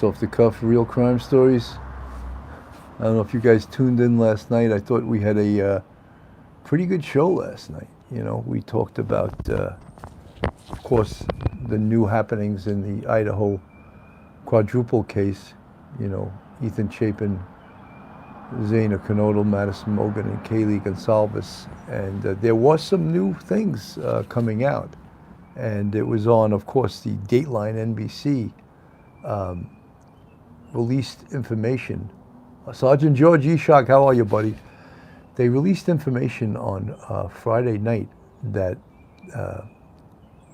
Off the cuff real crime stories. I don't know if you guys tuned in last night. I thought we had a pretty good show last night. You know, we talked about, of course, the new happenings in the Idaho quadruple case. You know, Ethan Chapin, Zaina Canodal, Madison Mogan, and Kaylee Gonsalves. And there was some new things coming out. And it was on, of course, the Dateline NBC. Released information. Sergeant George Eshok, how are you, buddy? They released information on Friday night that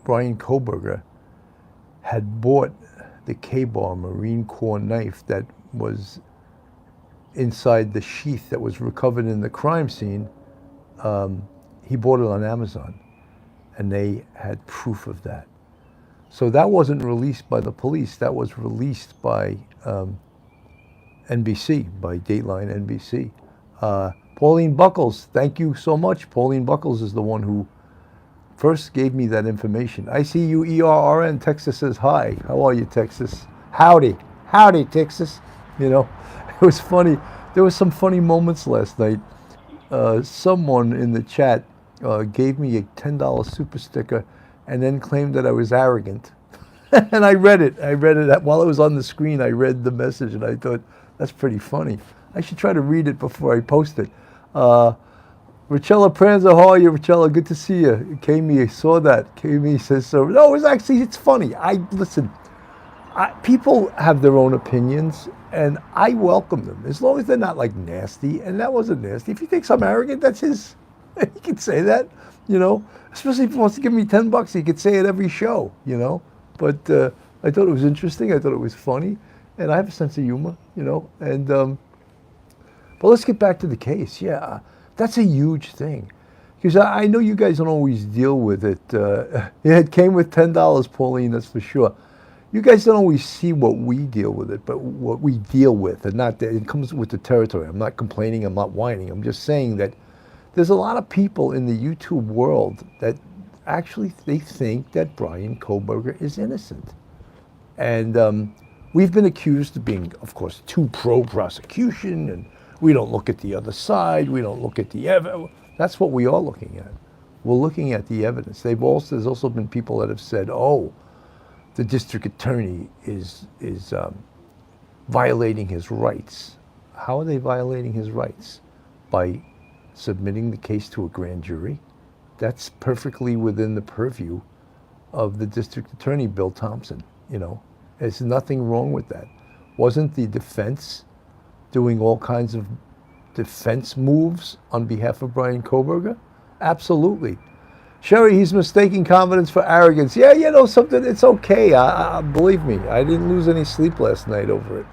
Bryan Kohberger had bought the K-Bar Marine Corps knife that was inside the sheath that was recovered in the crime scene. He bought it on Amazon, and they had proof of that. So that wasn't released by the police. That was released by NBC, by Dateline NBC. Pauline Buckles, thank you so much. Pauline Buckles is the one who first gave me that information. I see you, ERRN. Texas says hi. How are you, Texas? Howdy. Howdy, Texas. You know, it was funny. There was some funny moments last night. Someone in the chat gave me a $10 super sticker and then claimed that I was arrogant. And I read it. While it was on the screen. I read the message and I thought, that's pretty funny. I should try to read it before I post it. Richella Pranza, how are you, Richella? Good to see you. Kami, saw that. Kami says so. No, it's funny. Listen, people have their own opinions and I welcome them as long as they're not like nasty. And that wasn't nasty. If he thinks I'm arrogant, that's his. He can say that, you know. Especially if he wants to give me $10, he could say it every show, you know. But I thought it was interesting. I thought it was funny, and I have a sense of humor, you know. And but let's get back to the case. Yeah, that's a huge thing, because I know you guys don't always deal with it. It came with $10, Pauline. That's for sure. You guys don't always see what we deal with it, but what we deal with, and not that it comes with the territory. I'm not complaining. I'm not whining. I'm just saying that. There's a lot of people in the YouTube world that actually they think that Bryan Kohberger is innocent. And we've been accused of being, of course, too pro-prosecution, and we don't look at the other side, we don't look at the evidence. That's what we are looking at. We're looking at the evidence. There's also been people that have said, oh, the district attorney is violating his rights. How are they violating his rights? By submitting the case to a grand jury. That's perfectly within the purview of the district attorney, Bill Thompson. You know, there's nothing wrong with that. Wasn't the defense doing all kinds of defense moves on behalf of Bryan Kohberger? Absolutely. Sherry, he's mistaking confidence for arrogance. Yeah, you know something, it's okay. Believe me, I didn't lose any sleep last night over it.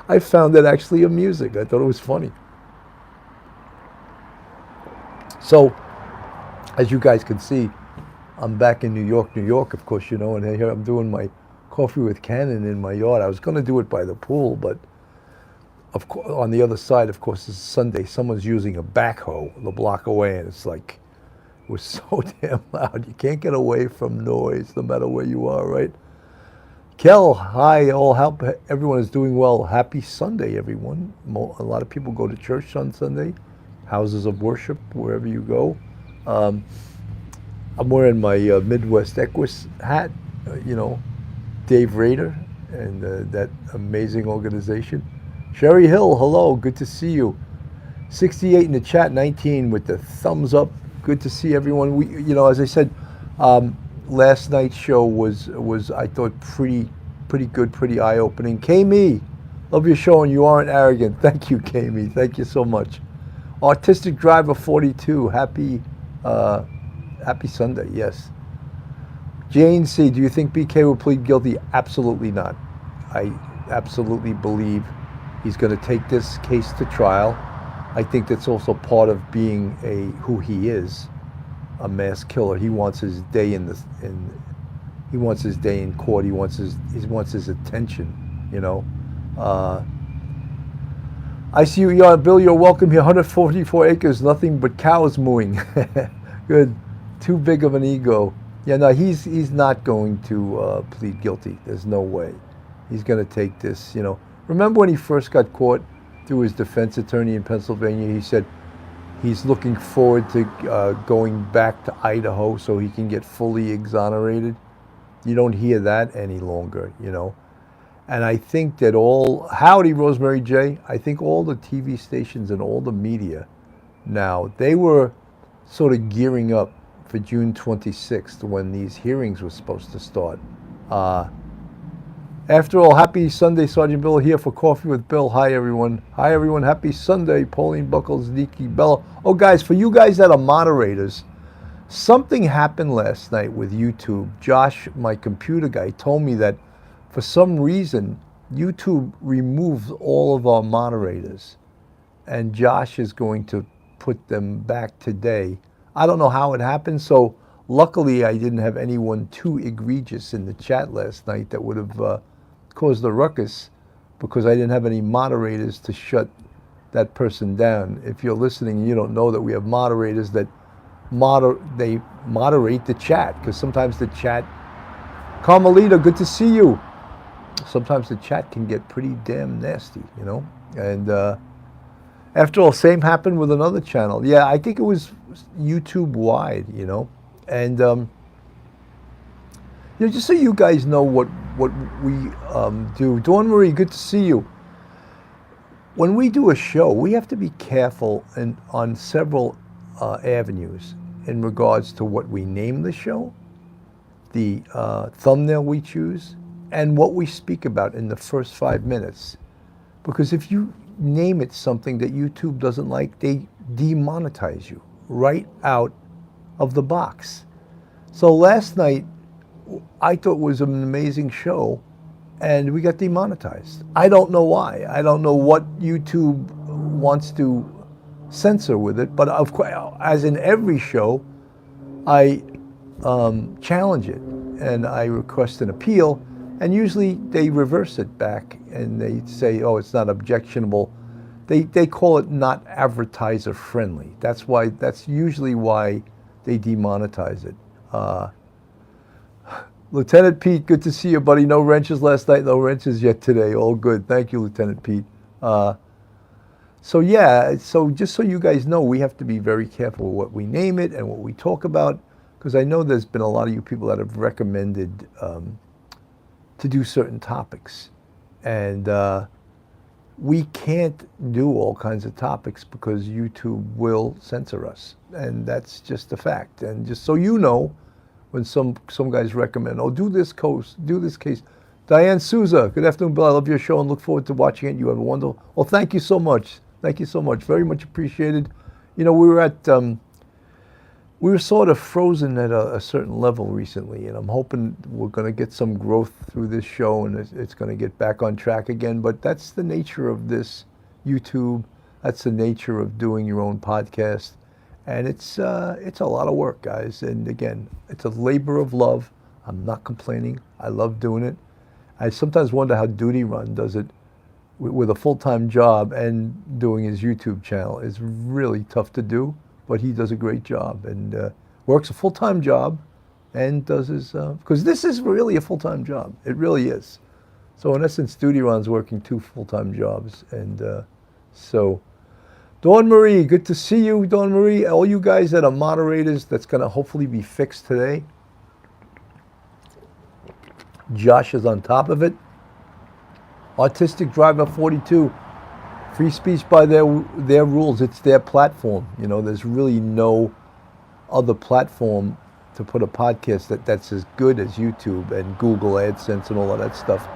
I found it actually amusing. I thought it was funny. So, as you guys can see, I'm back in New York, of course, you know, and here I'm doing my coffee with Cannon in my yard. I was going to do it by the pool, but of course, on the other side, of course, it's Sunday. Someone's using a backhoe the block away, and it's like, it was so damn loud. You can't get away from noise, no matter where you are, right? Kel, hi, everyone is doing well. Happy Sunday, everyone. A lot of people go to church on Sunday. Houses of worship, wherever you go. I'm wearing my Midwest Equus hat, you know, Dave Rader and that amazing organization. Sherry Hill, hello, good to see you. 68 in the chat, 19 with the thumbs up. Good to see everyone. We, you know, as I said, last night's show was I thought pretty good, pretty eye-opening. Kami, love your show and you aren't arrogant. Thank you, Kami. Thank you so much. Artistic Driver 42, happy Sunday, yes. Jane C, do you think BK will plead guilty? Absolutely not. I absolutely believe he's going to take this case to trial. I think that's also part of being who he is, a mass killer. He wants his day in court. He wants his attention, you know. I see you, Bill, you're welcome here. 144 acres, nothing but cows mooing. Good. Too big of an ego. Yeah, no, he's not going to plead guilty. There's no way. He's going to take this, you know. Remember when he first got caught through his defense attorney in Pennsylvania? He said he's looking forward to going back to Idaho so he can get fully exonerated. You don't hear that any longer, you know. And I think that howdy, Rosemary J. I think all the TV stations and all the media now, they were sort of gearing up for June 26th when these hearings were supposed to start. After all, happy Sunday, Sergeant Bill here for Coffee with Bill. Hi, everyone. Hi, everyone. Happy Sunday, Pauline Buckles, Nikki Bella. Oh, guys, for you guys that are moderators, something happened last night with YouTube. Josh, my computer guy, told me that for some reason, YouTube removed all of our moderators, and Josh is going to put them back today. I don't know how it happened, so luckily I didn't have anyone too egregious in the chat last night that would have caused a ruckus, because I didn't have any moderators to shut that person down. If you're listening and you don't know that we have moderators that they moderate the chat, because sometimes the chat, Carmelita, good to see you. Sometimes the chat can get pretty damn nasty, you know. And after all, same happened with another channel. Yeah, I think it was YouTube wide, you know. And you know, just so you guys know what we do. Dawn Marie, good to see you. When we do a show, we have to be careful on several avenues in regards to what we name the show, the thumbnail we choose, and what we speak about in the first 5 minutes. Because if you name it something that YouTube doesn't like, they demonetize you right out of the box. So last night, I thought was an amazing show, and we got demonetized. I don't know why. I don't know what YouTube wants to censor with it, but of course, as in every show, I challenge it, and I request an appeal, and usually they reverse it back, and they say, oh, it's not objectionable. They call it not advertiser friendly. That's usually why they demonetize it. Lieutenant Pete, good to see you, buddy. No wrenches last night, no wrenches yet today. All good. Thank you, Lieutenant Pete. So yeah, so just so you guys know, we have to be very careful with what we name it and what we talk about, because I know there's been a lot of you people that have recommended to do certain topics. And we can't do all kinds of topics because YouTube will censor us. And that's just a fact. And just so you know, when some guys recommend, oh, do this case. Diane Souza, good afternoon, Bill. I love your show and look forward to watching it. You have a wonderful, well, thank you so much. Thank you so much. Very much appreciated. You know, we were sort of frozen at a certain level recently, and I'm hoping we're going to get some growth through this show, and it's going to get back on track again. But that's the nature of this YouTube. That's the nature of doing your own podcast. And it's a lot of work, guys. And again, it's a labor of love. I'm not complaining. I love doing it. I sometimes wonder how Duty Run does it with a full-time job and doing his YouTube channel. It's really tough to do, but he does a great job and works a full-time job and does his, because this is really a full-time job. It really is. So in essence, Duty Run's working 2 full-time jobs. And so, Dawn Marie, good to see you, Dawn Marie. All you guys that are moderators, that's going to hopefully be fixed today. Josh is on top of it. Autistic Driver 42, free speech by their rules. It's their platform. You know, there's really no other platform to put a podcast that's as good as YouTube and Google AdSense and all of that stuff.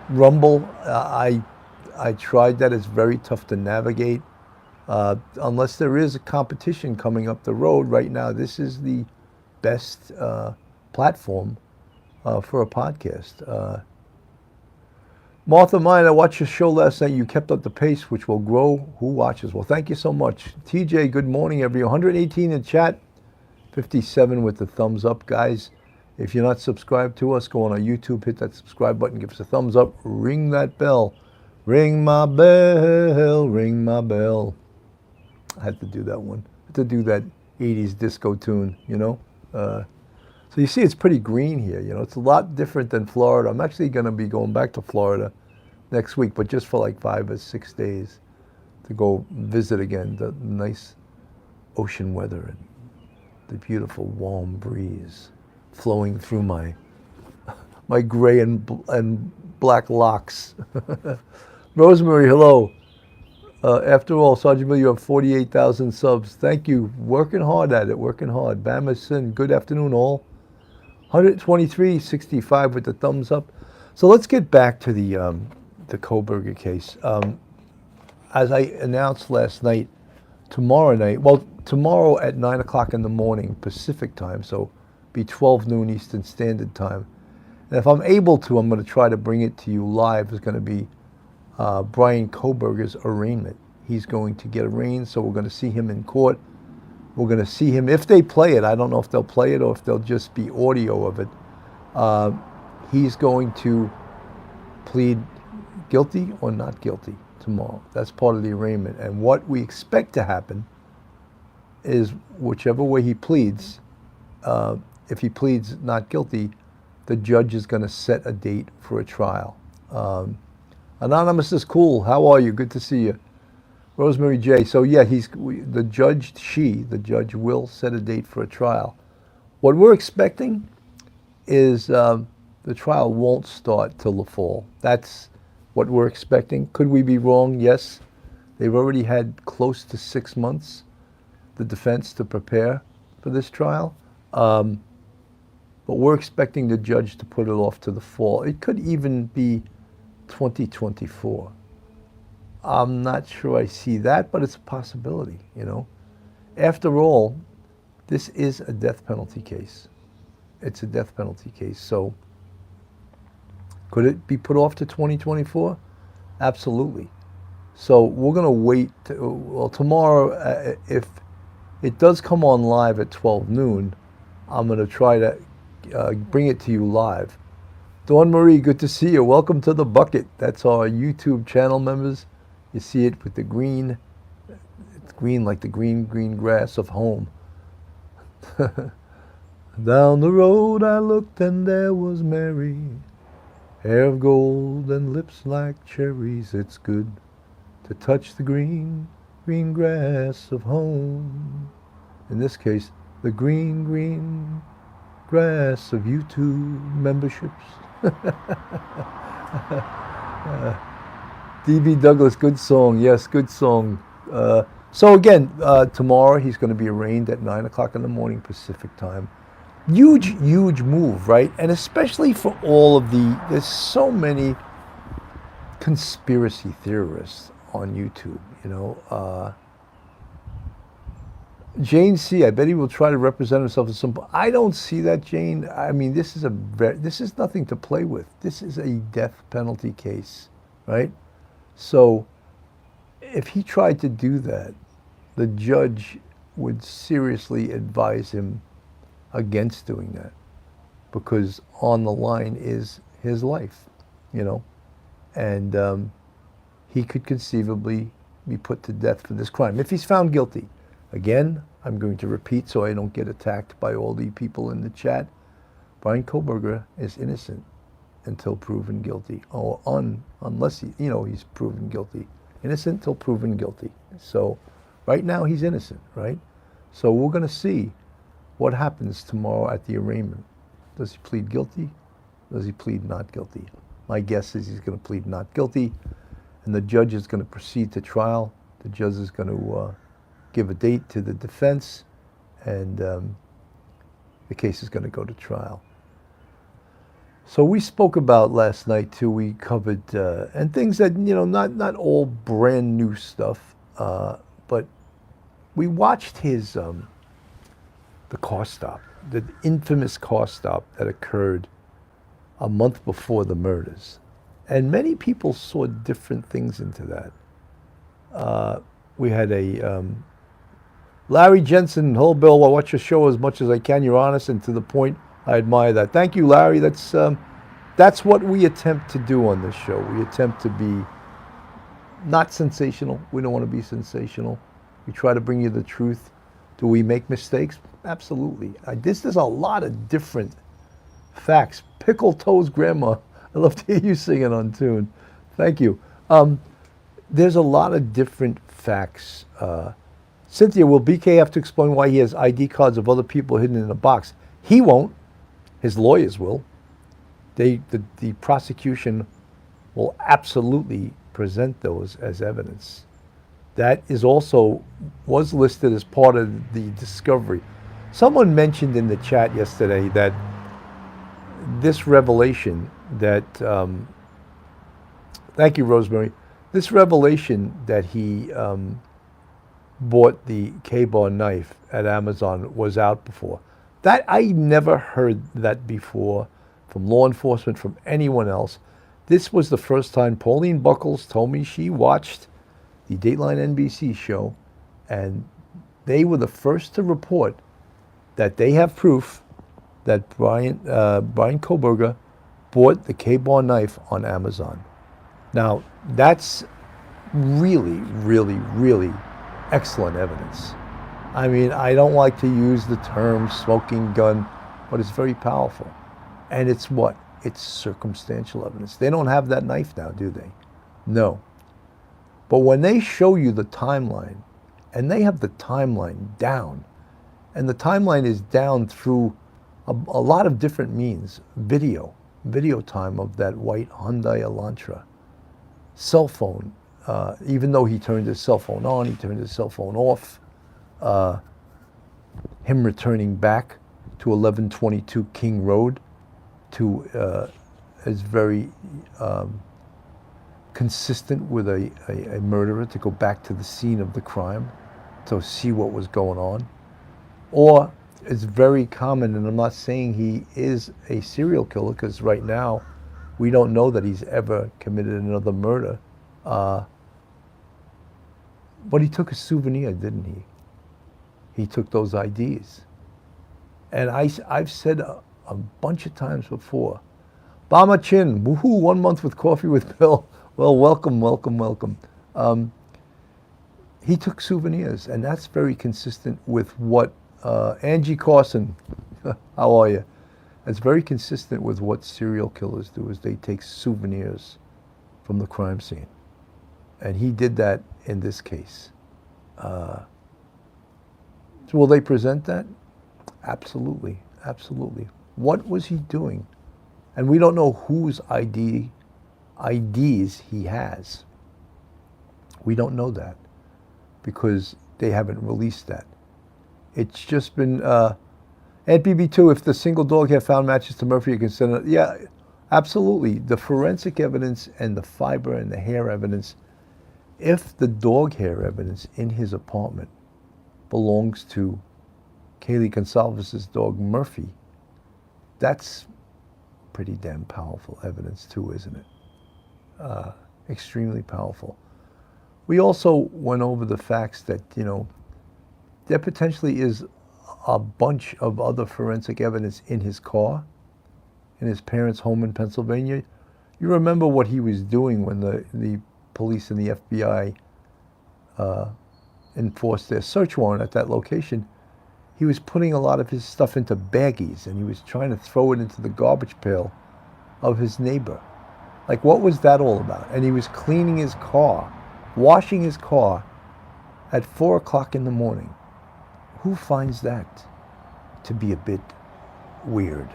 Rumble, I tried that. It's very tough to navigate. Unless there is a competition coming up the road right now, this is the best platform for a podcast. Martha Mine, I watched your show last night. You kept up the pace, which will grow. Who watches? Well, thank you so much. TJ, good morning, everyone. 118 in chat, 57 with the thumbs up, guys. If you're not subscribed to us, go on our YouTube, hit that subscribe button, give us a thumbs up, ring that bell. Ring my bell, ring my bell. I had to do that one. I had to do that 80s disco tune, you know. So So you see it's pretty green here. It's a lot different than Florida. I'm actually going to be going back to Florida next week, but just for like 5 or 6 days to go visit again. The nice ocean weather and the beautiful warm breeze flowing through my gray and black locks. Rosemary, hello. After all, Sergeant Bill, you have 48,000 subs. Thank you. Working hard at it, working hard. Bamason, good afternoon all. 123.65 with the thumbs up. So let's get back to the Kohberger case. As I announced last night, tomorrow at 9 o'clock in the morning Pacific time, so be 12 noon Eastern Standard Time. And if I'm able to, I'm going to try to bring it to you live. It's going to be Bryan Kohberger's arraignment. He's going to get arraigned, so we're going to see him in court. We're going to see him, if they play it, I don't know if they'll play it or if they'll just be audio of it. He's going to plead guilty or not guilty tomorrow. That's part of the arraignment. And what we expect to happen is whichever way he pleads, if he pleads not guilty, the judge is going to set a date for a trial. Anonymous is cool. How are you? Good to see you. Rosemary J. So yeah, the judge will set a date for a trial. What we're expecting is the trial won't start till the fall. That's what we're expecting. Could we be wrong? Yes. They've already had close to 6 months, the defense, to prepare for this trial. But we're expecting the judge to put it off to the fall. It could even be 2024. I'm not sure I see that, but it's a possibility, After all, this is a death penalty case. It's a death penalty case. So could it be put off to 2024? Absolutely. So we're going to wait. Tomorrow, if it does come on live at 12 noon, I'm going to try to bring it to you live. Dawn Marie, good to see you. Welcome to the bucket. That's our YouTube channel members. You see it with the green. It's green like the green grass of home. Down the road I looked and there was Mary, hair of gold and lips like cherries. It's good to touch the green grass of home. In this case, the green grass of YouTube memberships. D.B. Douglas, good song. Yes, good song. So again, tomorrow he's going to be arraigned at 9 o'clock in the morning Pacific time. Huge move, right? And especially for all of there's so many conspiracy theorists on YouTube, Jane C., I bet he will try to represent himself as some. I don't see that, Jane. I mean, this is nothing to play with. This is a death penalty case, right? So if he tried to do that, the judge would seriously advise him against doing that, because on the line is his life, and he could conceivably be put to death for this crime if he's found guilty. Again, I'm going to repeat so I don't get attacked by all the people in the chat. Bryan Kohberger is innocent until proven guilty, or unless he's proven guilty. Innocent till proven guilty. So right now he's innocent, right? So we're going to see what happens tomorrow at the arraignment. Does he plead guilty? Does he plead not guilty? My guess is he's going to plead not guilty, and the judge is going to proceed to trial. The judge is going to give a date to the defense, and the case is going to go to trial. So we spoke about last night too. We covered and things that not all brand new stuff, but we watched his the car stop, the infamous car stop that occurred a month before the murders, and many people saw different things into that. We had a Larry Jensen, hello Bill, I watch your show as much as I can. You're honest and to the point. I admire that. Thank you, Larry. That's what we attempt to do on this show. We attempt to be not sensational. We don't want to be sensational. We try to bring you the truth. Do we make mistakes? Absolutely. There's a lot of different facts. Pickle Toes Grandma. I love to hear you sing it on tune. Thank you. There's a lot of different facts. Cynthia, will BK have to explain why he has ID cards of other people hidden in a box? He won't. His lawyers will. The prosecution will absolutely present those as evidence. That was listed as part of the discovery. Someone mentioned in the chat yesterday that this revelation that, thank you, Rosemary, this revelation that he bought the K-bar knife at Amazon was out before. That, I never heard that before from law enforcement, from anyone else. This was the first time Pauline Buckles told me she watched the Dateline NBC show, and they were the first to report that they have proof that Bryan Kohberger bought the K-bar knife on Amazon. Now, that's really, really, really excellent evidence. I mean, I don't like to use the term smoking gun, but it's very powerful. And it's what? It's circumstantial evidence. They don't have that knife now, do they? No. But when they show you the timeline, and they have the timeline down, and the timeline is down through a lot of different means, video time of that white Hyundai Elantra, cell phone, even though he turned his cell phone on, he turned his cell phone off, him returning back to 1122 King Road is very consistent with a murderer to go back to the scene of the crime to see what was going on. Or it's very common, and I'm not saying he is a serial killer, because right now we don't know that he's ever committed another murder. But he took a souvenir, didn't he? He took those IDs. And I've said a bunch of times before, Bama Chin, woohoo, 1 month with Coffee with Bill. Well, welcome, welcome, welcome. He took souvenirs, and that's very consistent with what Angie Carson, how are you? That's very consistent with what serial killers do, is they take souvenirs from the crime scene. And he did that in this case. So will they present that? Absolutely, absolutely. What was he doing? And we don't know whose IDs he has. We don't know that because they haven't released that. It's just been, at BB2, if the single dog hair found matches to Murphy, you can send it. Yeah, absolutely. The forensic evidence and the fiber and the hair evidence, if the dog hair evidence in his apartment belongs to Kaylee Gonsalves' dog Murphy, that's pretty damn powerful evidence too, isn't it? Extremely powerful. We also went over the facts that, there potentially is a bunch of other forensic evidence in his car, in his parents' home in Pennsylvania. You remember what he was doing when the police and the FBI enforced their search warrant at that location. He was putting a lot of his stuff into baggies, and he was trying to throw it into the garbage pail of his neighbor. Like, what was that all about? And he was cleaning his car, washing his car at 4 o'clock in the morning. Who finds that to be a bit weird?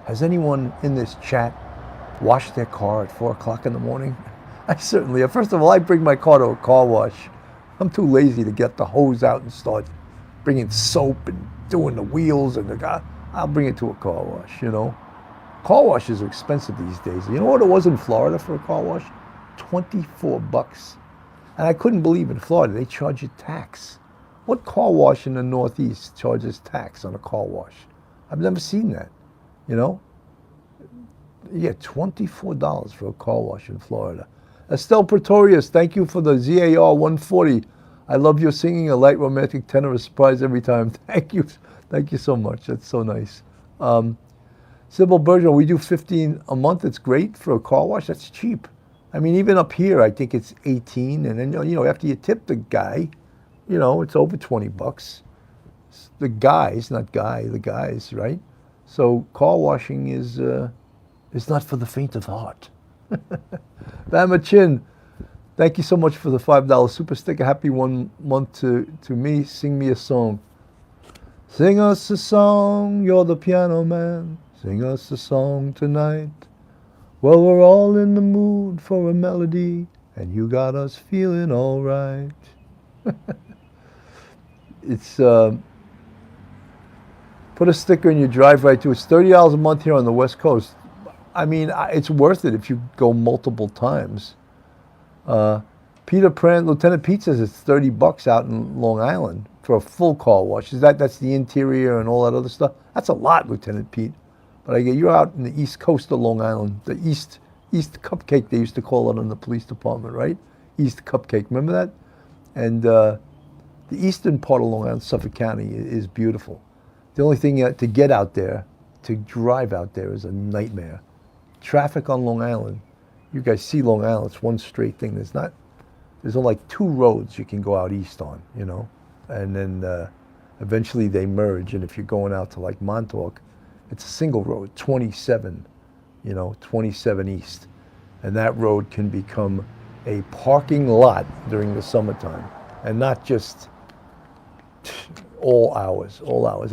Has anyone in this chat washed their car at 4 o'clock in the morning? I certainly have. First of all, I bring my car to a car wash. I'm too lazy to get the hose out and start bringing soap and doing the wheels and I'll bring it to a car wash, Car washes are expensive these days. You know what it was in Florida for a car wash? $24. And I couldn't believe in Florida they charge you tax. What car wash in the Northeast charges tax on a car wash? I've never seen that, You get $24 for a car wash in Florida. Estelle Pretorius, thank you for the ZAR 140. I love your singing, a light romantic tenor, a surprise every time. Thank you so much. That's so nice. Sybil Bergeron, we do $15 a month. It's great for a car wash. That's cheap. I mean, even up here, I think it's $18, and then after you tip the guy, it's over $20. The guys, not guy, the guys, right? So car washing is not for the faint of heart. Bama Chin, thank you so much for the $5 super sticker. Happy 1 month to me. Sing me a song. Sing us a song, you're the piano man. Sing us a song tonight. Well, we're all in the mood for a melody, and you got us feeling all right. It's, put a sticker in your drive right to it. It's $30 a month here on the West Coast. I mean, it's worth it if you go multiple times. Peter Prant, Lieutenant Pete says it's $30 out in Long Island for a full car wash. That's the interior and all that other stuff? That's a lot, Lieutenant Pete. But you're out in the east coast of Long Island, the East Cupcake, they used to call it in the police department, right? East Cupcake, remember that? And the eastern part of Long Island, Suffolk County, is beautiful. The only thing to get out there, to drive out there, is a nightmare. Traffic on Long Island, you guys see Long Island, it's one straight thing. There's only like 2 roads you can go out east on, you know? And then eventually they merge, and if you're going out to like Montauk, it's a single road, 27, 27 east. And that road can become a parking lot during the summertime, and not just all hours.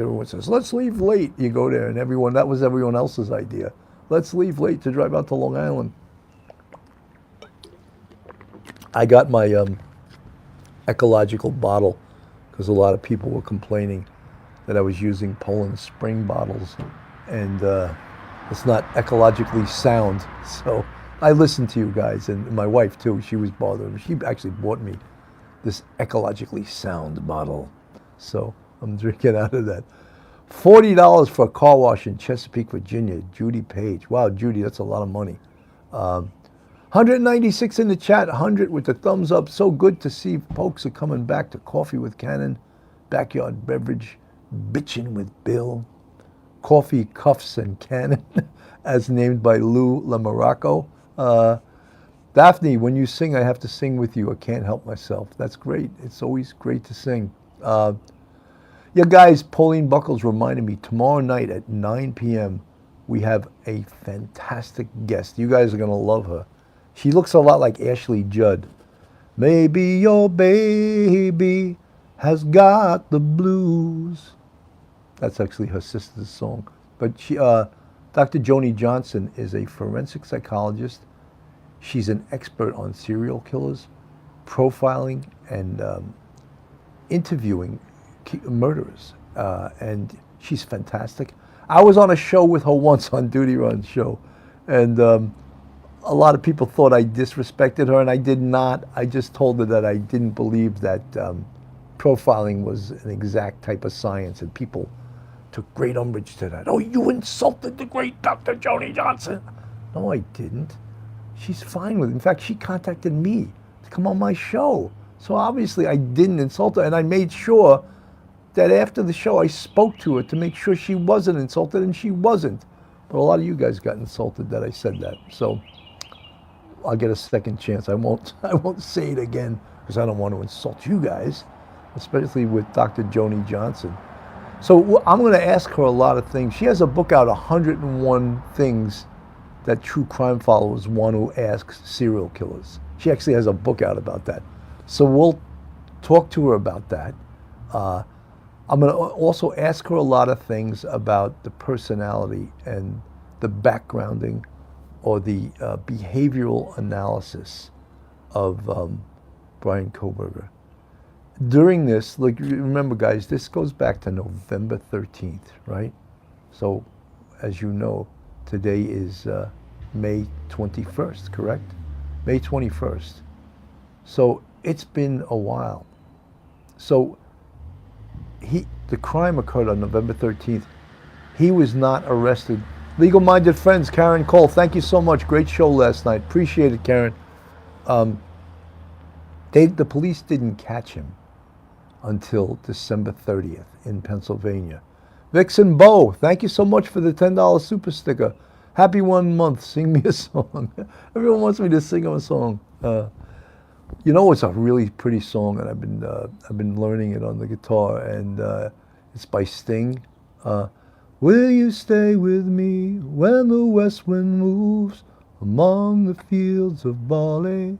Everyone says, let's leave late. You go there, and that was everyone else's idea. Let's leave late to drive out to Long Island. I got my ecological bottle because a lot of people were complaining that I was using Poland Spring bottles, and it's not ecologically sound. So I listened to you guys, and my wife too. She was bothered. She actually bought me this ecologically sound bottle. So I'm drinking out of that. $40 for a car wash in Chesapeake, Virginia. Judy Page. Wow, Judy, that's a lot of money. 196 in the chat, 100 with the thumbs up. So good to see folks are coming back to Coffee with Cannon, Backyard Beverage, Bitchin' with Bill, Coffee, Cuffs, and Cannon, as named by Lou Lamoracco. Daphne, when you sing, I have to sing with you. I can't help myself. That's great. It's always great to sing. Yeah, guys, Pauline Buckles reminded me, tomorrow night at 9 p.m., we have a fantastic guest. You guys are going to love her. She looks a lot like Ashley Judd. Maybe your baby has got the blues. That's actually her sister's song. But she, Dr. Joni Johnson is a forensic psychologist. She's an expert on serial killers, profiling, and interviewing murderers, and she's fantastic. I was on a show with her once, on Duty Run's show, and a lot of people thought I disrespected her, and I did not. I just told her that I didn't believe that profiling was an exact type of science, and people took great umbrage to that. Oh, you insulted the great Dr. Joni Johnson. No, I didn't. She's fine with it. In fact, she contacted me to come on my show. So obviously I didn't insult her, and I made sure that after the show I spoke to her to make sure she wasn't insulted, and she wasn't. But a lot of you guys got insulted that I said that. So I'll get a second chance. I won't say it again, because I don't want to insult you guys, especially with Dr. Joni Johnson. So I'm going to ask her a lot of things. She has a book out, 101 Things That True Crime Followers Want to Ask Serial Killers. She actually has a book out about that. So we'll talk to her about that. I'm going to also ask her a lot of things about the personality and the backgrounding or the behavioral analysis of Bryan Kohberger. During this, like, remember guys, this goes back to November 13th, right? So as you know, today is May 21st, correct? May 21st. So it's been a while. So the crime occurred on November 13th. He was not arrested. Legal-minded friends, Karen Cole, thank you so much. Great show last night. Appreciate it, Karen. The police didn't catch him until December 30th in Pennsylvania. Vixen Bow, thank you so much for the $10 super sticker. Happy 1 month. Sing me a song. Everyone wants me to sing them a song. You know, it's a really pretty song, and I've been learning it on the guitar, and It's by Sting. Will you stay with me when the west wind moves among the fields of barley?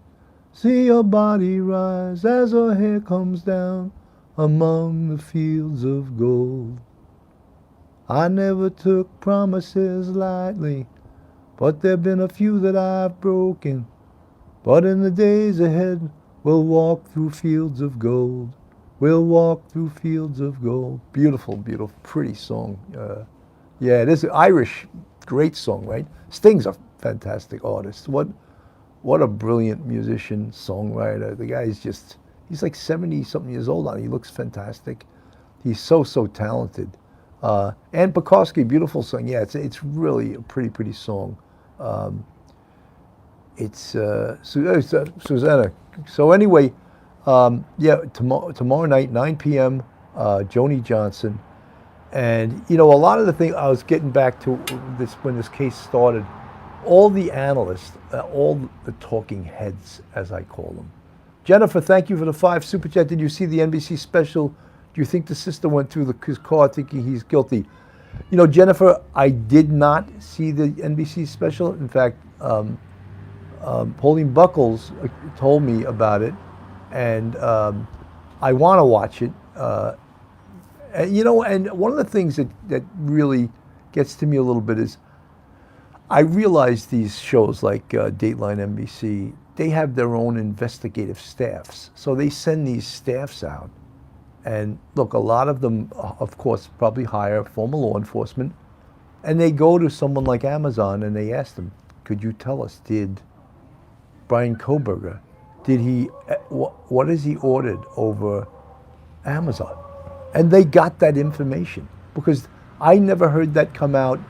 See your body rise as her hair comes down among the fields of gold. I never took promises lightly, but there've been a few that I've broken. But in the days ahead, we'll walk through fields of gold. We'll walk through fields of gold. Beautiful, beautiful, pretty song. Yeah, it is Irish, great song, right? Sting's a fantastic artist. What a brilliant musician, songwriter. The guy's just, he's like 70-something years old now. He looks fantastic. He's so talented. Ann Pekoski, beautiful song. Yeah, it's really a pretty song. It's Susanna. So anyway, yeah, tomorrow night, 9 p.m., Joni Johnson. And, you know, a lot of the things, I was getting back to this when this case started, all the analysts, all the talking heads, as I call them. Jennifer, thank you for the 5 Super Chat. Did you see the NBC special? Do you think the sister went through his car thinking he's guilty? You know, Jennifer, I did not see the NBC special. In fact, Pauline Buckles told me about it, and I want to watch it. And, you know, and one of the things that really gets to me a little bit is I realize these shows like Dateline NBC, they have their own investigative staffs. So they send these staffs out. And look, a lot of them, of course, probably hire former law enforcement. And they go to someone like Amazon and they ask them, could you tell us, did Bryan Kohberger, did he, what has he ordered over Amazon? And they got that information because I never heard that come out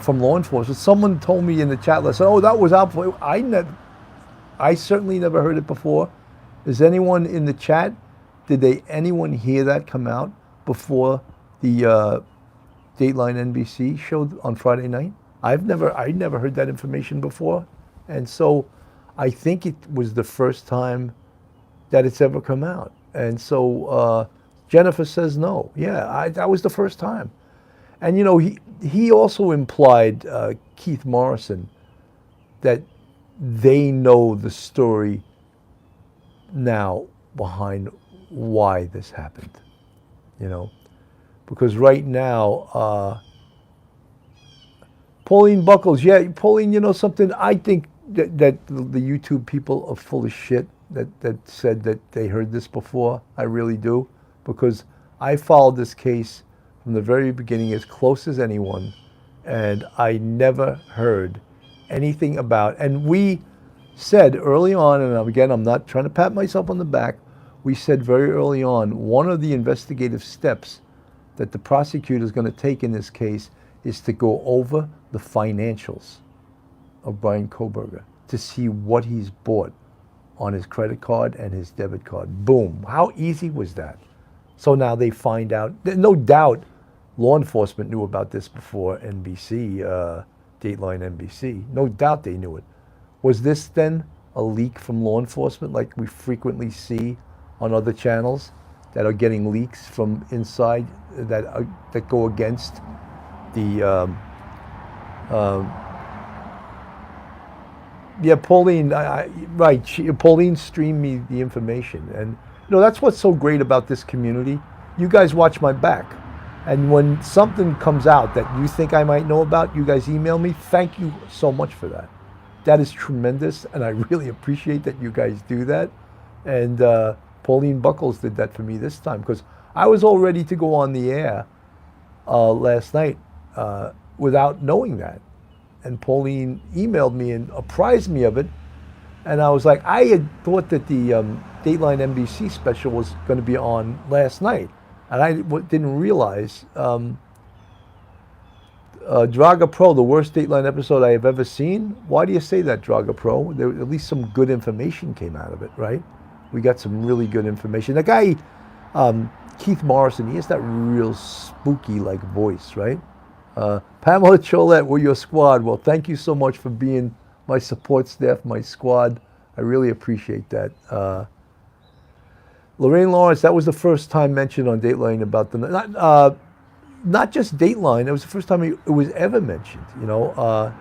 from law enforcement. Someone told me in the chat, I said, oh, that was out for, I certainly never heard it before. Is anyone in the chat, did anyone hear that come out before the Dateline NBC show on Friday night? I never heard that information before. And so I think it was the first time that it's ever come out. And so Jennifer says no. Yeah, that was the first time. And you know, he also implied, Keith Morrison, that they know the story now behind why this happened, you know, because right now, Pauline Buckles, yeah, Pauline, you know something, I think that the YouTube people are full of shit that said that they heard this before. I really do, because I followed this case from the very beginning as close as anyone, and I never heard anything about, and we said early on, and again, I'm not trying to pat myself on the back, we said very early on, one of the investigative steps that the prosecutor is going to take in this case is to go over the financials of Bryan Kohberger to see what he's bought on his credit card and his debit card. Boom. How easy was that? So now they find out. No doubt law enforcement knew about this before NBC, Dateline NBC. No doubt they knew it. Was this then a leak from law enforcement like we frequently see on other channels that are getting leaks from inside that go against the yeah, Pauline, right, Pauline streamed me the information, and you know that's what's so great about this community. You guys watch my back, and when something comes out that you think I might know about, you guys email me. Thank you so much for that. That is tremendous, and I really appreciate that you guys do that. And Pauline Buckles did that for me this time, because I was all ready to go on the air last night without knowing that. And Pauline emailed me and apprised me of it. And I was like, I had thought that the Dateline NBC special was going to be on last night. And I didn't realize Draga Pro, the worst Dateline episode I have ever seen. Why do you say that, Draga Pro? At least some good information came out of it, right? We got some really good information. The guy, Keith Morrison, he has that real spooky-like voice, right? Pamela Cholette, we're your squad. Well, thank you so much for being my support staff, my squad. I really appreciate that. Lorraine Lawrence, that was the first time mentioned on Dateline about the, not just Dateline, it was the first time it was ever mentioned, you know.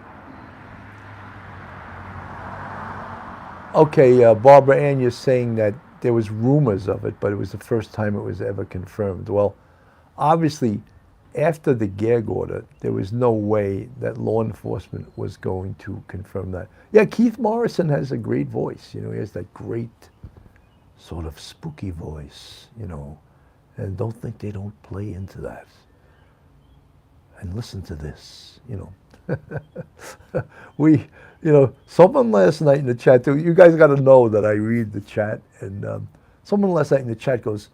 Okay, Barbara Ann, you're saying that there was rumors of it, but it was the first time it was ever confirmed. Well, obviously, after the gag order, there was no way that law enforcement was going to confirm that. Yeah, Keith Morrison has a great voice. You know, he has that great sort of spooky voice, you know, and don't think they don't play into that. And listen to this, you know. Someone last night in the chat, too, you guys got to know that I read the chat, and someone last night in the chat goes,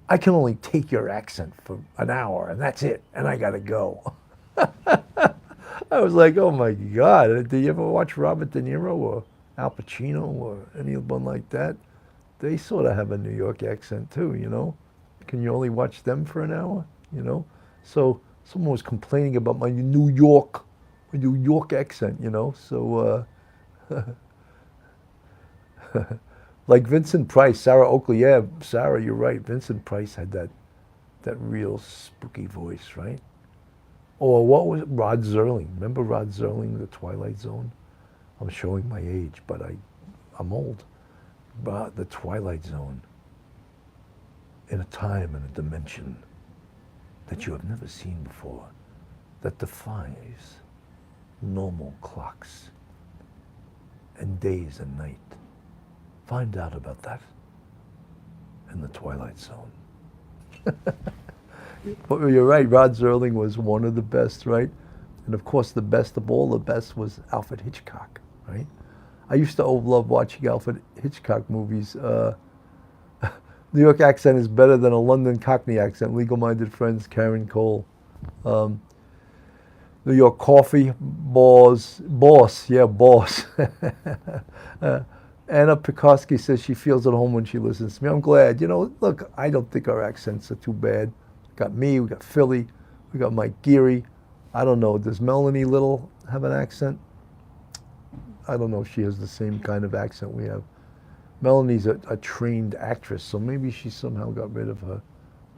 I can only take your accent for an hour, and that's it, and I got to go. I was like, oh my God, did you ever watch Robert De Niro or Al Pacino or anyone like that? They sort of have a New York accent too, you know? Can you only watch them for an hour, you know? So someone was complaining about my New York accent, you know? So, like Vincent Price, Sarah Oakley, yeah, Sarah, you're right. Vincent Price had that real spooky voice, right? Or what was it? Rod Serling. Remember Rod Serling, The Twilight Zone? I'm showing my age, but I'm old. But The Twilight Zone, in a time and a dimension that you have never seen before, that defies normal clocks and days and night. Find out about that in The Twilight Zone. But you're right, Rod Serling was one of the best, right? And of course, the best of all the best was Alfred Hitchcock, right? I used to love watching Alfred Hitchcock movies. New York accent is better than a London Cockney accent. Legal-minded friends, Karen Cole. New York coffee, boss. Anna Pekoski says she feels at home when she listens to me. I'm glad. You know, look, I don't think our accents are too bad. We got me, we got Philly, we got Mike Geary. I don't know, does Melanie Little have an accent? I don't know if she has the same kind of accent we have. Melanie's a trained actress, so maybe she somehow got rid of her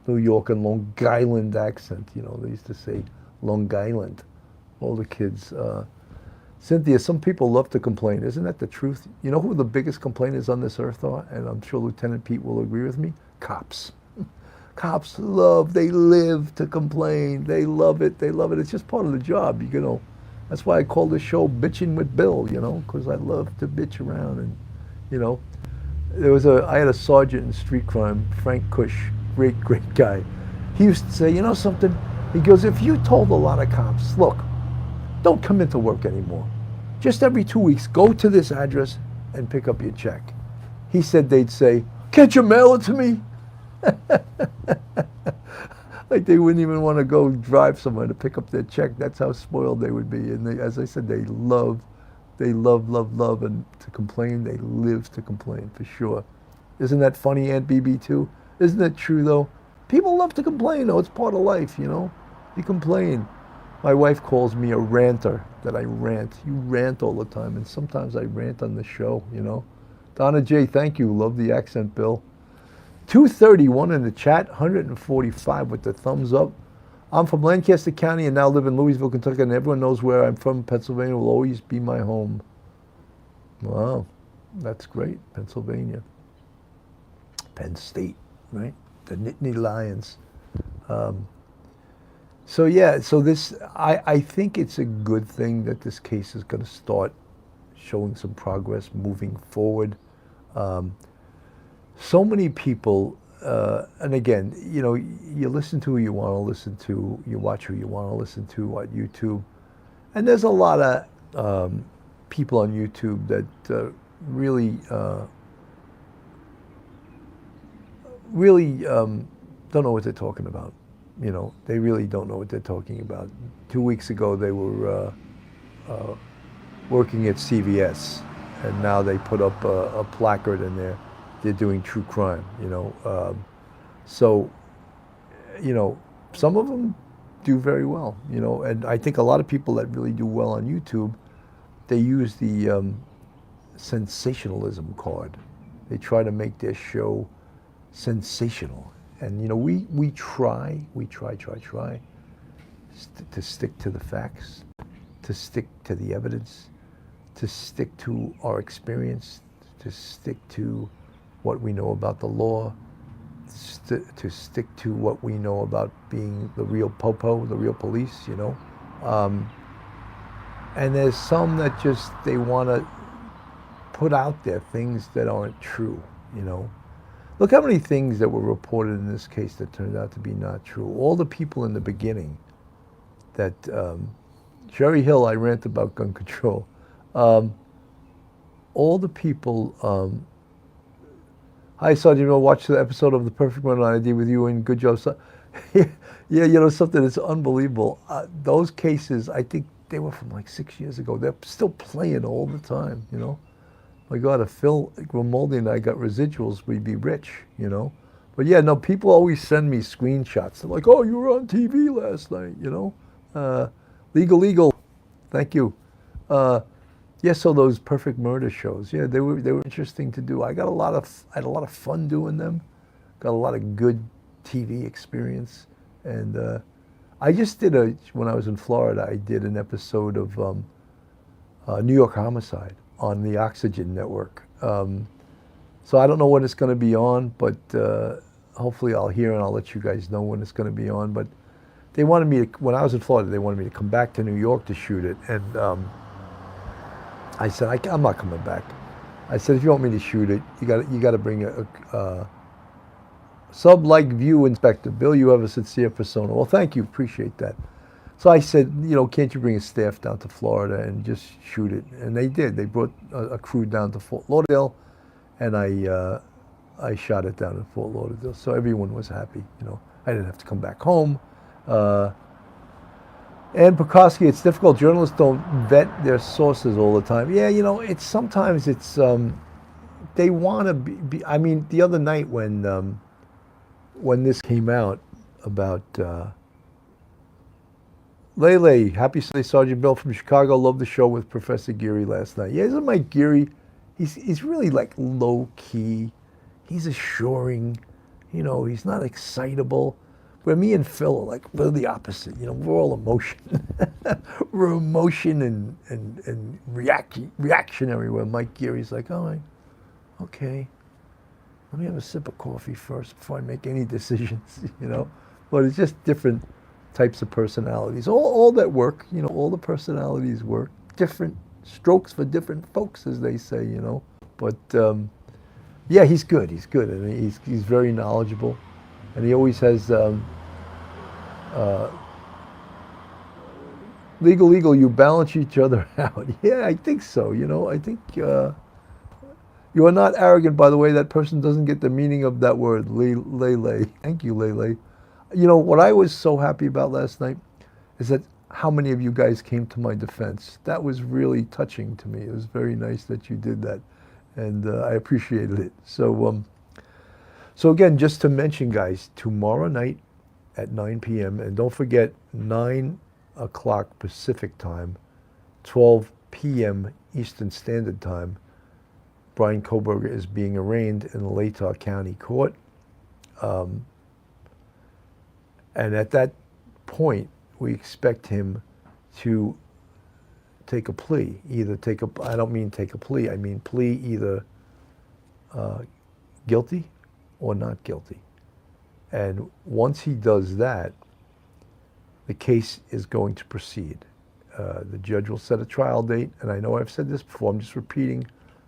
New York and Long Island accent. You know, they used to say Long Island, all the kids. Cynthia, some people love to complain. Isn't that the truth? You know who the biggest complainers on this earth are? And I'm sure Lieutenant Pete will agree with me. Cops. Cops they live to complain. They love it. It's just part of the job, you know. That's why I call this show Bitching with Bill, you know, because I love to bitch around. And, you know, I had a sergeant in street crime, Frank Cush, great guy. He used to say, you know something? He goes, if you told a lot of cops, look, don't come into work anymore. Just every 2 weeks, go to this address and pick up your check. He said they'd say, can't you mail it to me? Like they wouldn't even want to go drive somewhere to pick up their check. That's how spoiled they would be. And they, as I said, they love and to complain. They live to complain, for sure. Isn't that funny, Aunt BB, too? Isn't that true, though? People love to complain, though. It's part of life, you know? You complain. My wife calls me a ranter, that I rant. You rant all the time, and sometimes I rant on the show, you know? Donna J., thank you. Love the accent, Bill. 231 in the chat, 145 with the thumbs up. I'm from Lancaster County and now live in Louisville, Kentucky, and everyone knows where I'm from. Pennsylvania will always be my home. Wow, that's great, Pennsylvania. Penn State, right? The Nittany Lions. So this, I think it's a good thing that this case is going to start showing some progress moving forward. So many people, and again, you know, you listen to who you want to listen to, you watch who you want to listen to on YouTube, and there's a lot of people on YouTube that really don't know what they're talking about. You know, they really don't know what they're talking about. 2 weeks ago, they were working at CVS, and now they put up a placard in there. They're doing true crime, you know. So, you know, some of them do very well, you know, and I think a lot of people that really do well on YouTube, they use the sensationalism card. They try to make their show sensational. And you know, we try to stick to the facts, to stick to the evidence, to stick to our experience, to stick to what we know about the law, to stick to what we know about being the real popo, the real police, you know. And there's some that just, they want to put out there things that aren't true, you know. Look how many things that were reported in this case that turned out to be not true. All the people in the beginning that, Sherry Hill, I rant about gun control. All the people, hi Sergeant, I watched the episode of The Perfect Man I did with you, and good job. Yeah, you know, something that's unbelievable. Those cases, I think they were from like 6 years ago. They're still playing all the time, you know. My God, if Phil Grimaldi and I got residuals, we'd be rich, you know. But yeah, no, people always send me screenshots. They're like, oh, you were on TV last night, you know. Legal, thank you. Yeah, so those Perfect Murder shows, yeah, they were interesting to do. I had a lot of fun doing them. Got a lot of good TV experience, and I just did when I was in Florida, I did an episode of New York Homicide on the Oxygen Network. So I don't know when it's going to be on, but hopefully I'll hear and I'll let you guys know when it's going to be on. But they wanted me to, when I was in Florida, they wanted me to come back to New York to shoot it, and I said, I'm not coming back. I said, if you want me to shoot it, you got to bring a sub-like view, Inspector Bill. You have a sincere persona. Well, thank you, appreciate that. So I said, you know, can't you bring a staff down to Florida and just shoot it? And they did. They brought a crew down to Fort Lauderdale, and I shot it down in Fort Lauderdale. So everyone was happy, you know. I didn't have to come back home. And Pekoski, it's difficult. Journalists don't vet their sources all the time. Yeah, you know, sometimes they want to be. I mean, the other night when this came out about Lele, happy Sunday, Sergeant Bill from Chicago. Loved the show with Professor Geary last night. Yeah, isn't Mike Geary? He's really like low key. He's assuring. You know, he's not excitable. Where me and Phil are like, we're the opposite. You know, we're all emotion. We're emotion and reactionary. Where Mike Geary's like, all right, okay, let me have a sip of coffee first before I make any decisions. You know, but it's just different types of personalities. All that work. You know, all the personalities work. Different strokes for different folks, as they say. You know, but yeah, he's good. He's good, and he's very knowledgeable, and he always has. Legal, you balance each other out. Yeah, I think so. You know, I think you are not arrogant, by the way. That person doesn't get the meaning of that word, Lele. Thank you, Lele. You know, what I was so happy about last night is that how many of you guys came to my defense. That was really touching to me. It was very nice that you did that, and I appreciated it. So, so again, just to mention, guys, tomorrow night at 9 p.m., and don't forget, 9 o'clock Pacific time, 12 p.m. Eastern Standard Time, Bryan Kohberger is being arraigned in the Latah County Court. And at that point, we expect him to take a plea. I don't mean take a plea, I mean plea either guilty or not guilty. And once he does that, the case is going to proceed. The judge will set a trial date, and I know I've said this before, I'm just repeating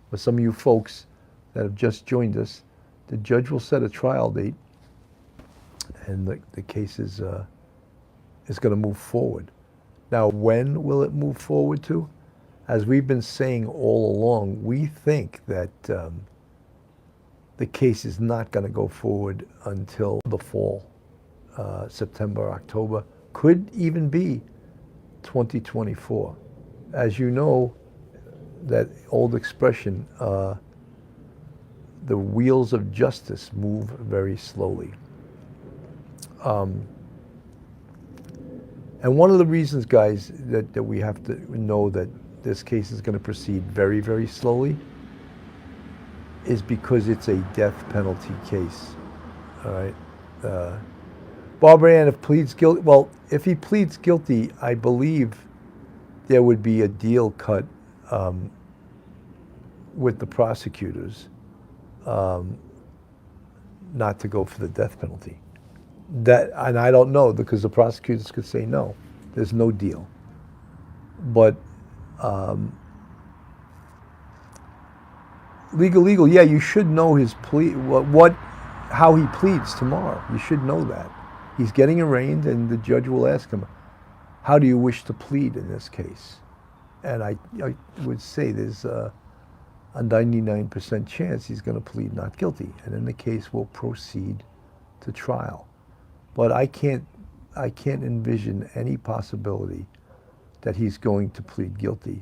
for some of you folks that have just joined us. The judge will set a trial date, and the case is going to move forward. Now, when will it move forward to? As we've been saying all along, we think that the case is not going to go forward until the fall, September, October, could even be 2024. As you know, that old expression, the wheels of justice move very slowly. And one of the reasons, guys, that we have to know that this case is going to proceed very, very slowly is because it's a death penalty case. All right. Barbara Ann, if pleads guilty, well, if he pleads guilty, I believe there would be a deal cut with the prosecutors not to go for the death penalty. That, and I don't know, because the prosecutors could say no, there's no deal. But legal, yeah, you should know his plea, how he pleads tomorrow. You should know that. He's getting arraigned, and the judge will ask him, how do you wish to plead in this case? And I would say there's a 99% chance he's going to plead not guilty, and then the case will proceed to trial. But I can't envision any possibility that he's going to plead guilty.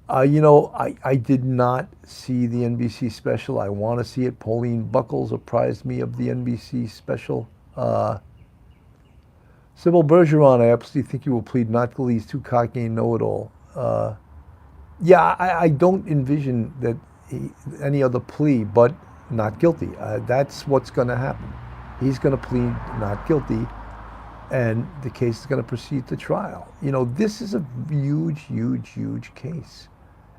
I did not see the NBC special. I want to see it. Pauline Buckles apprised me of the NBC special. Sybil Bergeron, I absolutely think he will plead not guilty. He's too cocky and know-it-all. Yeah, I don't envision that any other plea but not guilty. That's what's going to happen. He's going to plead not guilty, and the case is going to proceed to trial. This is a huge case.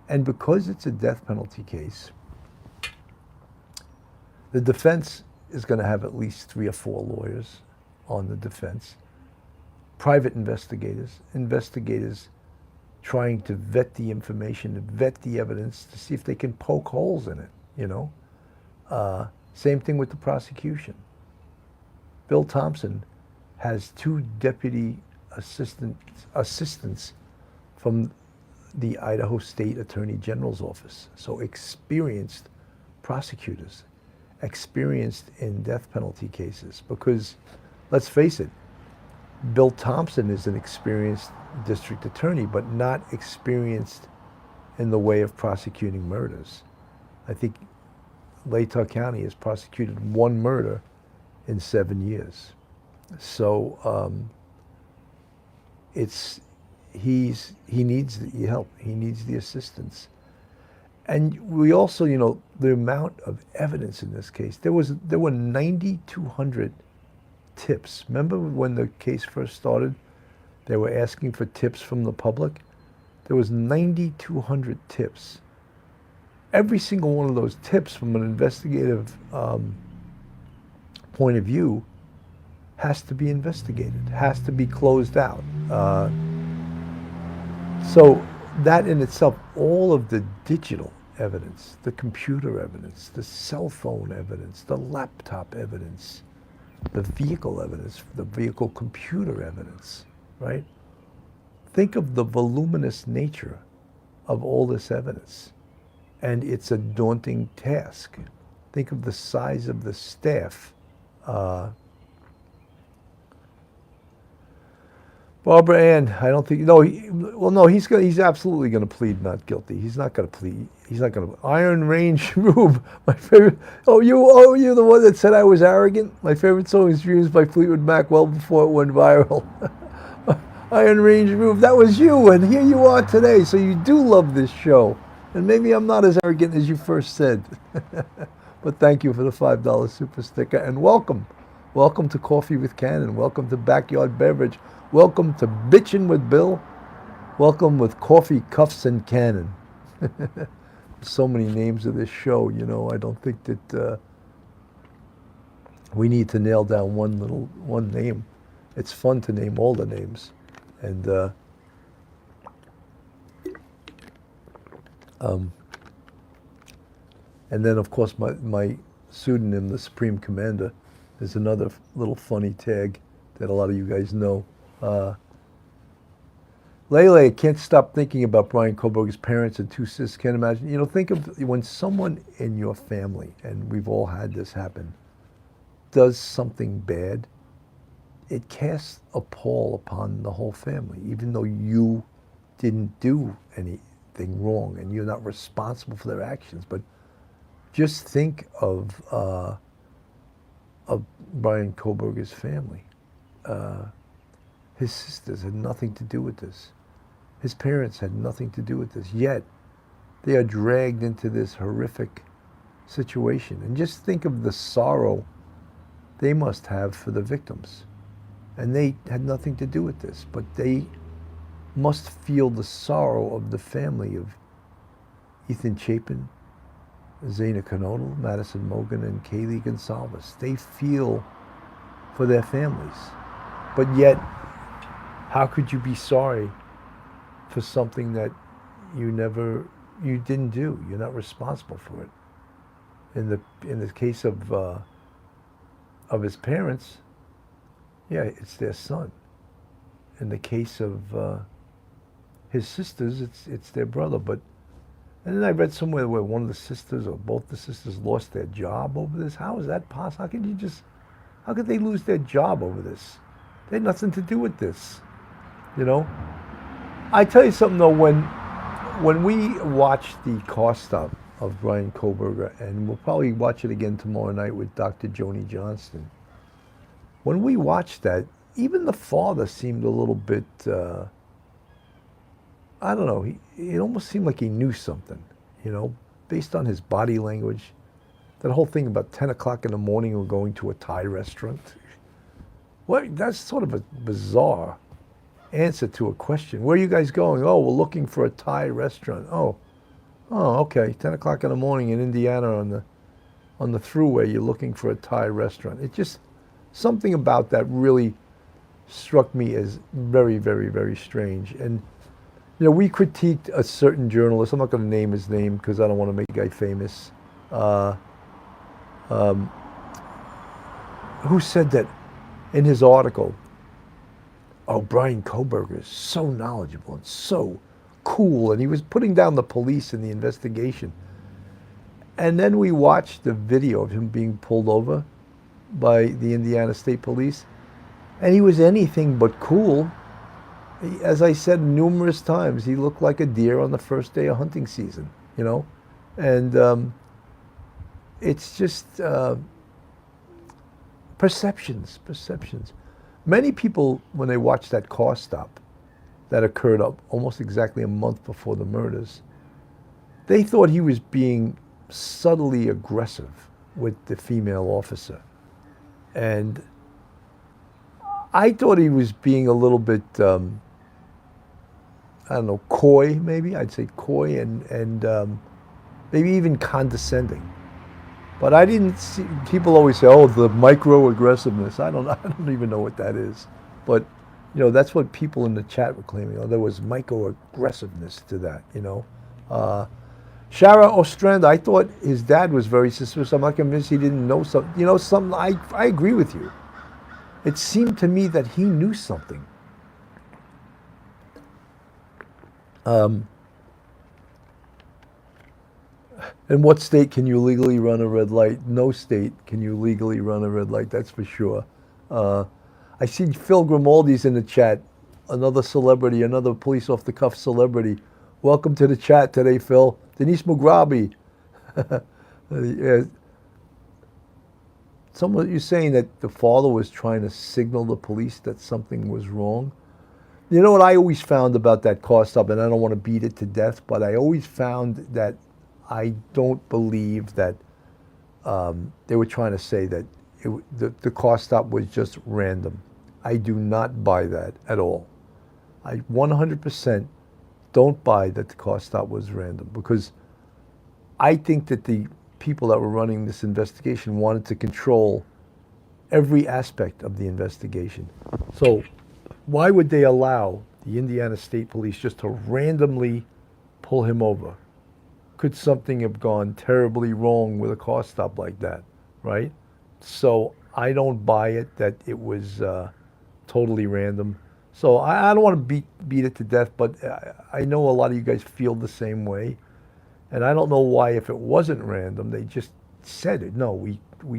And because it's a death penalty case, the defense is going to have at least 3 or 4 lawyers on the defense. Private investigators trying to vet the information, vet the evidence to see if they can poke holes in it, Same thing with the prosecution. Bill Thompson has 2 deputy assistants from the Idaho State Attorney General's office. So experienced prosecutors, experienced in death penalty cases. Because, let's face it, Bill Thompson is an experienced district attorney, but not experienced in the way of prosecuting murders. I think Latah County has prosecuted 1 murder in 7 years. So he needs the help. He needs the assistance. And we also, the amount of evidence in this case. There were 9,200 tips. Remember when the case first started? They were asking for tips from the public. There was 9,200 tips. Every single one of those tips, from an investigative point of view, has to be investigated, has to be closed out. So that in itself, all of the digital evidence, the computer evidence, the cell phone evidence, the laptop evidence, the vehicle evidence, the vehicle computer evidence, right? Think of the voluminous nature of all this evidence. And it's a daunting task. Think of the size of the staff. Barbara Ann, I don't think, he's absolutely going to plead not guilty. He's not going to plead. He's not going to. Iron Range Rube, my favorite. You're the one that said I was arrogant? My favorite song is Dreams by Fleetwood Mac, well before it went viral. Iron Range Rube, that was you, and here you are today. So you do love this show. And maybe I'm not as arrogant as you first said. But thank you for the $5 super sticker, and welcome. Welcome to Coffee with Cannon. Welcome to Backyard Beverage. Welcome to Bitchin' with Bill. Welcome with Coffee, Cuffs, and Cannon. So many names of this show, I don't think that we need to nail down one name. It's fun to name all the names. And then, of course, my pseudonym, the Supreme Commander, is another little funny tag that a lot of you guys know. Lele, I can't stop thinking about Bryan Kohberger's parents and 2 sisters. Can't imagine. Think of when someone in your family, and we've all had this happen, does something bad, it casts a pall upon the whole family, even though you didn't do anything wrong and you're not responsible for their actions. But just think of Bryan Kohberger's family. His sisters had nothing to do with this. His parents had nothing to do with this. Yet, they are dragged into this horrific situation. And just think of the sorrow they must have for the victims. And they had nothing to do with this, but they must feel the sorrow of the family of Ethan Chapin, Zaina Knodel, Madison Mogen, and Kaylee Gonsalves. They feel for their families. But yet, how could you be sorry for something that you didn't do? You're not responsible for it. In the case of his parents, yeah, it's their son. In the case of his sisters, it's their brother. And then I read somewhere where one of the sisters or both the sisters lost their job over this. How is that possible? How could they lose their job over this? They had nothing to do with this, you know? I tell you something though, when we watched the car stop of Bryan Kohberger, and we'll probably watch it again tomorrow night with Dr. Joni Johnston, when we watched that, even the father seemed a little bit, I don't know, it almost seemed like he knew something, you know, based on his body language. That whole thing about 10 o'clock in the morning we're going to a Thai restaurant. Well, that's sort of a bizarre answer to a question. Where are you guys going? Oh, we're looking for a Thai restaurant. Oh, okay, 10 o'clock in the morning in Indiana on the thruway, you're looking for a Thai restaurant. It just, something about that really struck me as very, very, very strange. And you know, we critiqued a certain journalist. I'm not going to name his name because I don't want to make the guy famous. Who said that in his article, oh, Bryan Kohberger is so knowledgeable and so cool, and he was putting down the police in the investigation. And then we watched the video of him being pulled over by the Indiana State Police, and he was anything but cool. As I said numerous times, he looked like a deer on the first day of hunting season, you know? And it's just perceptions. Many people, when they watch that car stop that occurred up almost exactly a month before the murders, they thought he was being subtly aggressive with the female officer. And I thought he was being a little bit, I don't know, coy, maybe. I'd say coy and maybe even condescending. But I didn't see, people always say, oh, the microaggressiveness. I don't even know what that is. But, you know, that's what people in the chat were claiming. Oh, there was microaggressiveness to that, you know. Shara Ostrander, I thought his dad was very suspicious. I'm not convinced he didn't know something. You know, something, I agree with you. It seemed to me that he knew something. In what state can you legally run a red light? No state can you legally run a red light, that's for sure. I see Phil Grimaldi's in the chat, another celebrity, another police off-the-cuff celebrity. Welcome to the chat today, Phil. Denise Mugrabi. Someone, you're saying that the father was trying to signal the police that something was wrong. You know what I always found about that car stop, and I don't want to beat it to death, but I always found that I don't believe that they were trying to say that the car stop was just random. I do not buy that at all. I 100% don't buy that the car stop was random, because I think that the people that were running this investigation wanted to control every aspect of the investigation. So why would they allow the Indiana State Police just to randomly pull him over? Could something have gone terribly wrong with a car stop like that, right? So I don't buy it that it was totally random. So I don't want to beat it to death, but I know a lot of you guys feel the same way. And I don't know why, if it wasn't random, they just said it. No, we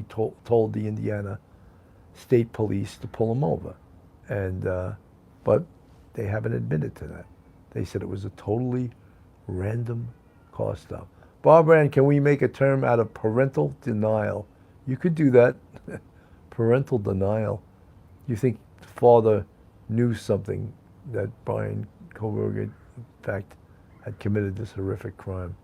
told the Indiana State Police to pull him over. And but they haven't admitted to that. They said it was a totally random car stop. Barbara Ann, can we make a term out of parental denial? You could do that. Parental denial. You think the father knew something, that Bryan Kohberger, in fact, had committed this horrific crime.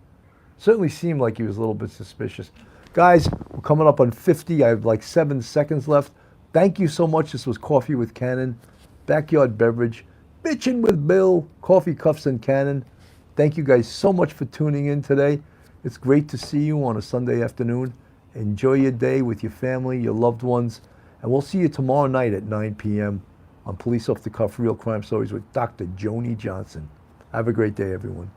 Certainly seemed like he was a little bit suspicious. Guys, we're coming up on 50. I have like 7 seconds left. Thank you so much. This was Coffee with Cannon, Backyard Beverage, Bitchin' with Bill, Coffee Cuffs and Cannon. Thank you guys so much for tuning in today. It's great to see you on a Sunday afternoon. Enjoy your day with your family, your loved ones, and we'll see you tomorrow night at 9 p.m. on Police Off the Cuff Real Crime Stories with Dr. Joni Johnson. Have a great day, everyone.